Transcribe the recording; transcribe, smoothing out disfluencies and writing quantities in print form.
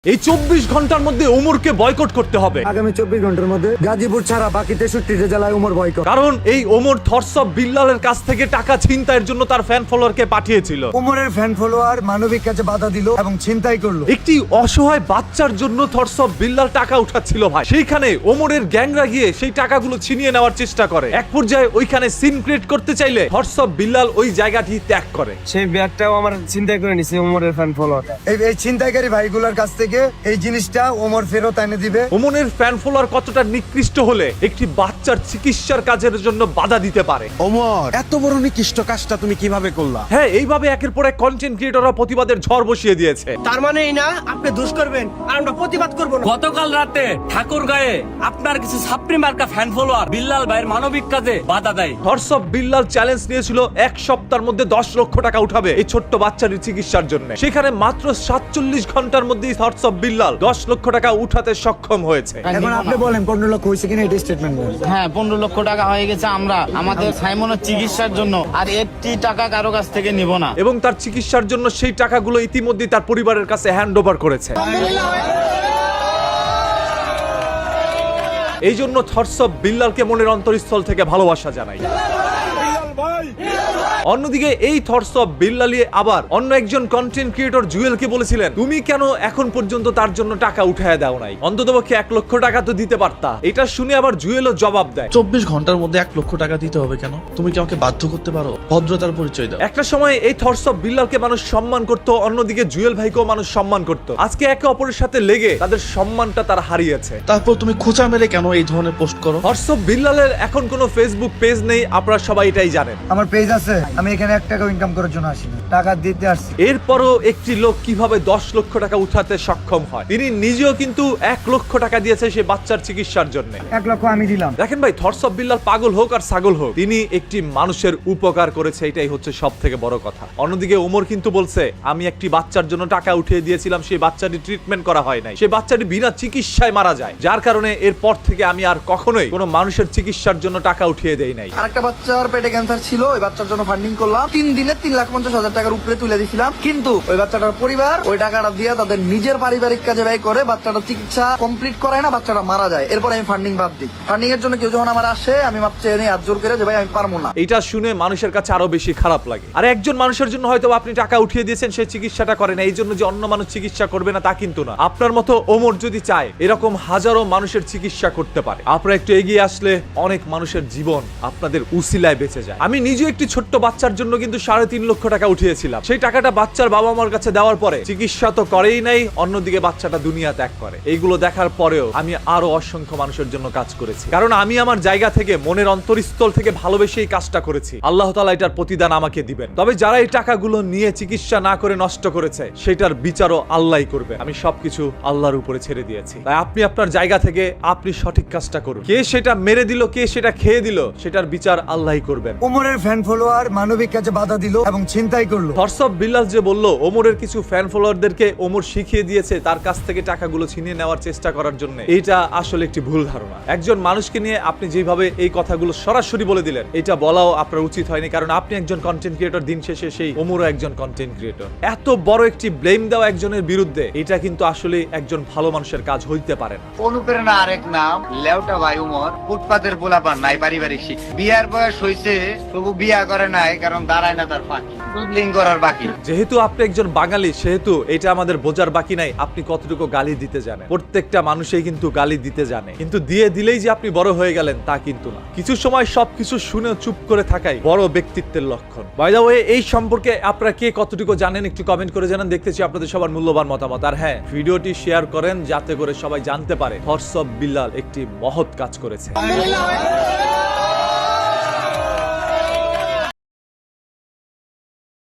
এই 24 ঘন্টার মধ্যে ওমরকে বয়কট করতে হবে। আগামী 24 ঘন্টার মধ্যে গাজীপুর ছাড়া বাকি 63টা জেলায় ওমর বয়কট। কারণ এই ওমর থটস অফ বিল্লালের কাছ থেকে টাকা ছিনতাইয়ের জন্য তার ফ্যান ফলোয়ারকে পাঠিয়েছিল। ওমরের ফ্যান ফলোয়ার মানবিক কাজে বাধা দিল এবং ছিনতাই করলো। একটি অসহায় বাচ্চার জন্য থটস অফ বিল্লাল টাকা উঠাচ্ছিল ভাই। সেইখানে ওমরের গ্যাংরা গিয়ে সেই টাকাগুলো ছিনিয়ে নেওয়ার চেষ্টা করে। এক পর্যায়ে ওইখানে সিন ক্রিয়েট করতে চাইলে থটস অফ বিল্লাল ওই জায়গাটি ত্যাগ করে। সেই ব্যাগটাও আমার ছিনতাই করে নিছে ওমরের ফ্যান ফলোয়ার। এই ছিনতাইকারী ভাইগুলোর কাছ থেকে এই জিনিসটা ওমর ফেরত এনে দিবে। ওমরের ফ্যান ফলোয়ার কতটা নিকৃষ্ট হলে একটি বাচ্চার চিকিৎসার কাজের জন্য বাধা দিতে পারে। ওমর, এত বড় নিকৃষ্ট কাজটা তুমি কিভাবে করলা? হ্যাঁ, এইভাবে একের পর এক কন্টেন্ট ক্রিয়েটররা প্রতিবাদের ঝড় বসিয়ে দিয়েছে। তার মানে এই না আপনি দোষ করবেন আর আমরা প্রতিবাদ করব না। গতকাল রাতে ঠাকুরগাঁয়ে আপনার কিছু ছাত্রী মার্কা ফ্যান ফলোয়ার বিল্লাল ভাইয়ের মানবিক কাজে বাধা দেয়। থটস অফ বিল্লাল চ্যালেঞ্জ নিয়েছিল এক সপ্তাহের মধ্যে 10 লক্ষ টাকা উঠাবে এই ছোট্ট বাচ্চার চিকিৎসার জন্য। সেখানে মাত্র 47 ঘন্টার মধ্যেই থটস অফ বিল্লাল 10 লক্ষ টাকা উঠাতে সক্ষম হয়েছে। এখন আপনি বলেন 15 লক্ষ হয়েছে কিনা এটা স্টেটমেন্ট বলেন। হ্যাঁ, 15 লক্ষ টাকা হয়ে গেছে। আমরা আমাদের সাইমনের চিকিৎসার জন্য আর একটি টাকা কারো কাছ থেকে নিব না। এবং তার চিকিৎসার জন্য সেই টাকাগুলো ইতিমধ্যে তার পরিবারের কাছে হ্যান্ড ওভার করেছে। এই জন্য থটস অফ বিল্লালকে মনের অন্তরস্থল থেকে ভালোবাসা জানাই। অন্যদিকে এই থটস অফ বিল্লালি আবার অন্য একজন কন্টেন্ট ক্রিয়েটর জুয়েলকে বলেছিলেন, তুমি কেন এখন পর্যন্ত তার জন্য টাকা উঠায় দাও নাই? অন্ততপক্ষে 1 লক্ষ টাকা তো দিতে পারতা। এটা শুনে আবার জুয়েলও জবাব দেয়, 24 ঘন্টার মধ্যে 1 লক্ষ টাকা দিতে হবে কেন? তুমি কি আমাকে বাধ্য করতে পারো? ভদ্রতার পরিচয় দাও। একটা সময় এই থটস অফ বিল্লালকে মানুষ সম্মান করত, অন্যদিকে জুয়েল ভাইকেও মানুষ সম্মান করত। আজকে একে অপরের সাথে লেগে তাদের সম্মানটা তারা হারিয়েছে। তারপর তুমি খোঁচা মেরে কেন এই ধরনের পোস্ট করো? থটস অফ বিল্লালের এখন কোনো ফেসবুক পেজ নেই, আপনারা সবাই এটাই জানেন। আমার পেজ আছে, আমি এখানে 1 টাকা ইনকাম করার জন্য আসিনি, টাকা দিতে আসছি। এরপরও একটি লোক কিভাবে 10 লক্ষ টাকা উঠাতে সক্ষম হয়? তিনি নিজেও কিন্তু 1 লক্ষ টাকা দিয়েছে সেই বাচ্চার চিকিৎসার জন্য। 1 লক্ষ আমি দিলাম। দেখেন ভাই, থটস অফ বিল্লাল পাগল হোক আর ছাগল হোক, তিনি একটি মানুষের উপকার করেছে, এটাই হচ্ছে সব থেকে বড় কথা। অন্যদিকে ওমর কিন্তু বলছে, আমি একটি বাচ্চার জন্য টাকা উঠিয়ে দিয়েছিলাম, সেই বাচ্চাটি ট্রিটমেন্ট করা হয় নাই, সেই বাচ্চাটি বিনা চিকিৎসায় মারা যায়, যার কারণে এরপর থেকে আমি আর কখনোই কোনো মানুষের চিকিৎসার জন্য টাকা উঠিয়ে দেই নাই। আরেকটা বাচ্চার পেটে ক্যান্সার ছিল, ওই বাচ্চার জন্য ফান্ডিং করলাম, 3 দিনে 3,50,000 টাকার উপরে তুলে দিয়েছিলাম। কিন্তু ওই বাচ্চাটার পরিবার ওই টাকাটা দিয়ে তাদের নিজের পারিবারিক কাজে ব্যয় করে, বাচ্চাটা চিকিৎসা কমপ্লিট করায় না, বাচ্চাটা মারা যায়। এরপর আমি ফান্ডিং বাদ দিই। ফান্ডিং এর জন্য কেউ যখন আমার আসে, আমি মাপ চেয়ে নিই, হাত জোর করে যে ভাই আমি পারবো না। এটা শুনে মানুষের কাছে আরো বেশি খারাপ লাগে। আর একজন মানুষের জন্য হয়তো আপনি টাকা উঠিয়ে দিয়েছেন, সেই চিকিৎসাটা করে না, এই জন্য যে অন্য মানুষ চিকিৎসা করবে না তা কিন্তু না। আপনার মতো ওমর যদি চায়, এরকম হাজারো মানুষের চিকিৎসা করতে পারে। আপনারা একটু এগিয়ে আসলে অনেক মানুষের জীবন আপনাদের উসিলায় বেঁচে যায়। আমি নিজে একটি ছোট্ট বাচ্চার জন্য কিন্তু 3.5 লক্ষ টাকা উঠিয়েছিলাম। সেই টাকাটা বাচ্চার বাবা মার কাছে দেওয়ার পরে চিকিৎসা তো করেই নাই, অন্যদিকে বাচ্চাটা দুনিয়া ত্যাগ করে। এইগুলো দেখার পরেও আমি আরো অসংখ্য মানুষের জন্য কাজ করেছি, কারণ আমি আমার জায়গা থেকে মনের অন্তরস্থল থেকে ভালোবেসে এই কাজটা করেছি। আল্লাহ তাআলা এটার প্রতিদান আমাকে দিবেন। তবে যারা এই টাকাগুলো নিয়ে চিকিৎসা না করে নষ্ট করেছে, সেটার বিচারও আল্লাহই করবে। আমি সবকিছু আল্লাহর উপরে ছেড়ে দিয়েছি। তাই আপনি আপনার জায়গা থেকে আপনি সঠিক কাজটা করুন। কে সেটা মেরে দিল, কে সেটা খেয়ে দিল, সেটার বিচার আল্লাহই করবেন। ওমরের ফ্যান ফলোয়ার মানবিক কাজে বাধা দিল এবং ছিনতাই করলো। থটস অফ বিল্লাল যে বলল, ওমরের কিছু ফ্যান ফলোয়ারদেরকে ওমর শিখিয়ে দিয়েছে তার কাছ থেকে টাকাগুলো ছিনিয়ে নেওয়ার চেষ্টা করার জন্য, এটা আসলে একটি ভুল ধারণা। একজন মানুষকে নিয়ে আপনি যেভাবে এই কথাগুলো সরাসরি বলে দিলেন, এটা বলাও আপনার উচিত হয়নি, কারণ আপনি একজন কন্টেন্ট ক্রিয়েটর, দিন শেষে সেই ওমরও একজন কন্টেন্ট ক্রিয়েটর। এত বড় একটি ব্লেম দেওয়া একজনের বিরুদ্ধে, এটা কিন্তু আসলে একজন ভালো মানুষের কাজ হইতে পারে না। অনুপ্রেরণা আরেক নাম লেউটা ভাই উমর। ফুটপাতের পোলাপান নাই, পারিবারিক শিক্ষা, বিয়ার বয়স হয়েছে তবু বিয়া করে নাই, কারণ দাঁড়ায় না তার ফাঁকি, দুধলিং করার বাকি। যেহেতু আপনি একজন বাঙালি, সেহেতু এটা আমাদের বোঝার বাকি নাই আপনি কতটুকু গালি দিতে জানেন। প্রত্যেকটা মানুষই কিন্তু গালি দিতে জানে, কিন্তু দিয়ে দিলেই যে আপনি বড় হয়ে গেলেন তা কিন্তু না। কিছু সময় সবকিছু শুনে চুপ করে থাকাই বড় ব্যক্তিত্বের লক্ষণ। বাই দ্য ওয়ে, এই সম্পর্কে আপনারা কে কতটুকু জানেন একটু কমেন্ট করে জানান, দেখতেছি আপনাদের সবার মূল্যবান মতামত। আর হ্যাঁ, ভিডিওটি শেয়ার করেন যাতে করে সবাই জানতে পারে থটস অফ বিল্লাল একটি মহৎ কাজ করেছে।